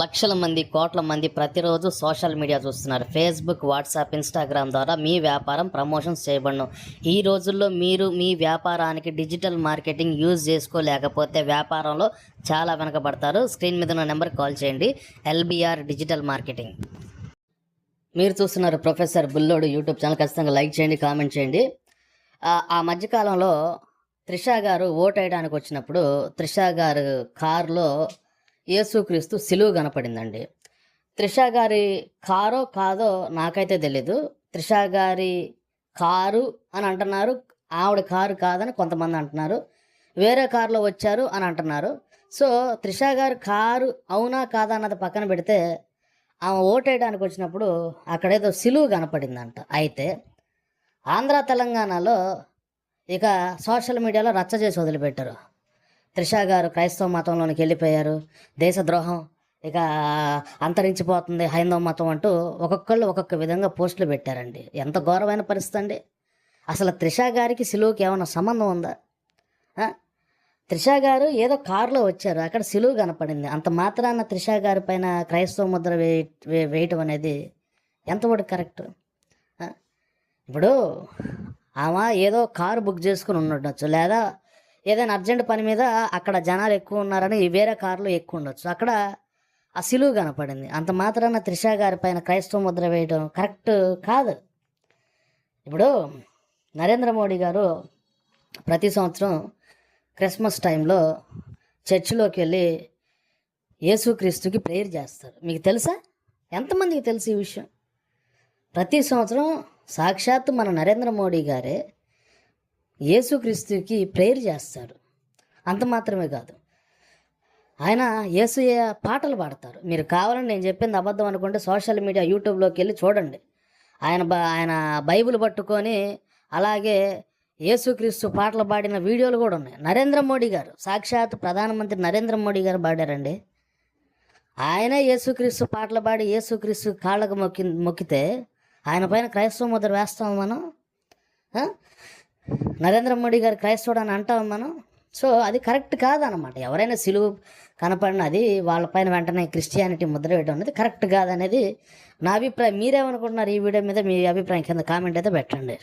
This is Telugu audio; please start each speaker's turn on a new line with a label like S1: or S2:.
S1: లక్షల మంది, కోట్ల మంది ప్రతిరోజు సోషల్ మీడియా చూస్తున్నారు. ఫేస్బుక్, వాట్సాప్, ఇన్స్టాగ్రామ్ ద్వారా మీ వ్యాపారం ప్రమోషన్స్ చేయబడను. ఈ రోజుల్లో మీరు మీ వ్యాపారానికి డిజిటల్ మార్కెటింగ్ యూజ్ చేసుకోలేకపోతే వ్యాపారంలో చాలా వెనకబడతారు. స్క్రీన్ మీద ఉన్న నెంబర్కి కాల్ చేయండి. LBR digital marketing. మీరు చూస్తున్నారు ప్రొఫెసర్ బుల్లోడు యూట్యూబ్ ఛానల్. ఖచ్చితంగా లైక్ చేయండి, కామెంట్ చేయండి. ఆ మధ్యకాలంలో త్రిష గారు ఓటు వేయడానికి వచ్చినప్పుడు త్రిష గారు కారులో యేసుక్రీస్తు సిలువ కనపడిందండి. త్రిష గారి కారో కాదో నాకైతే తెలీదు. త్రిష గారి కారు అని అంటున్నారు, ఆవిడ కారు కాదని కొంతమంది అంటున్నారు. వేరే కారులో వచ్చారు అని అంటున్నారు. సో త్రిష గారి కారు అవునా కాదా అన్నది పక్కన పెడితే ఆమె ఓటేయడానికి వచ్చినప్పుడు అక్కడేదో సిలువ కనపడిందంట. అయితే ఆంధ్ర తెలంగాణలో ఇక సోషల్ మీడియాలో రచ్చ చేసి వదిలిపెట్టారు. త్రిష గారు క్రైస్తవ మతంలోనికి వెళ్ళిపోయారు, దేశద్రోహం ఇక అంతరించిపోతుంది హైందవ మతం అంటూ ఒక్కొక్కళ్ళు ఒక్కొక్క విధంగా పోస్టులు పెట్టారండి. ఎంత ఘోరమైన పరిస్థితి అండి. అసలు త్రిష గారికి సిలువకి ఏమైనా సంబంధం ఉందా? త్రిష గారు ఏదో కారులో వచ్చారు, అక్కడ సిలువ కనపడింది. అంత మాత్రాన త్రిష గారి పైన క్రైస్తవ ముద్ర వేయటం అనేది ఎంతవరకు కరెక్ట్? ఇప్పుడు ఆమె ఏదో కారు బుక్ చేసుకుని ఉండొచ్చు, లేదా ఏదైనా అర్జెంట్ పని మీద అక్కడ జనాలు ఎక్కువ ఉన్నారని వేరే కారులో ఎక్కువ ఉండొచ్చు, అక్కడ ఆ సిలువ కనపడింది. అంత మాత్రాన త్రిష గారి పైన క్రైస్తవ ముద్ర వేయడం కరెక్ట్ కాదు. ఇప్పుడు నరేంద్ర మోడీ గారు ప్రతి సంవత్సరం క్రిస్మస్ టైంలో చర్చిలోకి వెళ్ళి యేసుక్రీస్తుకి ప్రేయర్ చేస్తారు. మీకు తెలుసా? ఎంతమందికి తెలుసు ఈ విషయం? ప్రతి సంవత్సరం సాక్షాత్తు మన నరేంద్ర మోడీ గారే యేసుక్రీస్తుకి ప్రేయర్ చేస్తారు. అంత మాత్రమే కాదు, ఆయన యేసయ్య పాటలు పాడతారు. మీరు కావాలని నేను చెప్పింది అబద్ధం అనుకుంటే సోషల్ మీడియా యూట్యూబ్లోకి వెళ్ళి చూడండి. ఆయన బైబిల్ పట్టుకొని అలాగే యేసుక్రీస్తు పాటలు పాడిన వీడియోలు కూడా ఉన్నాయి. నరేంద్ర మోడీ గారు, సాక్షాత్ ప్రధానమంత్రి నరేంద్ర మోడీ గారు పాడారండి. ఆయనే యేసుక్రీస్తు పాటలు పాడి యేసుక్రీస్తు కాళ్ళకు మొక్కితే ఆయన పైన క్రైస్తవ ముద్ర వేస్తాము మనం? నరేంద్ర మోడీ గారు క్రైస్తవుడు అని అంటాము మనం? సో అది కరెక్ట్ కాదనమాట. ఎవరైనా సిలువ కనపడినది వాళ్ళపైన వెంటనే క్రిస్టియానిటీ ముద్ర వేయడం అనేది కరెక్ట్ కాదనేది నా అభిప్రాయం. మీరేమనుకుంటున్నారు ఈ వీడియో మీద? మీ అభిప్రాయం కింద కామెంట్ అయితే పెట్టండి.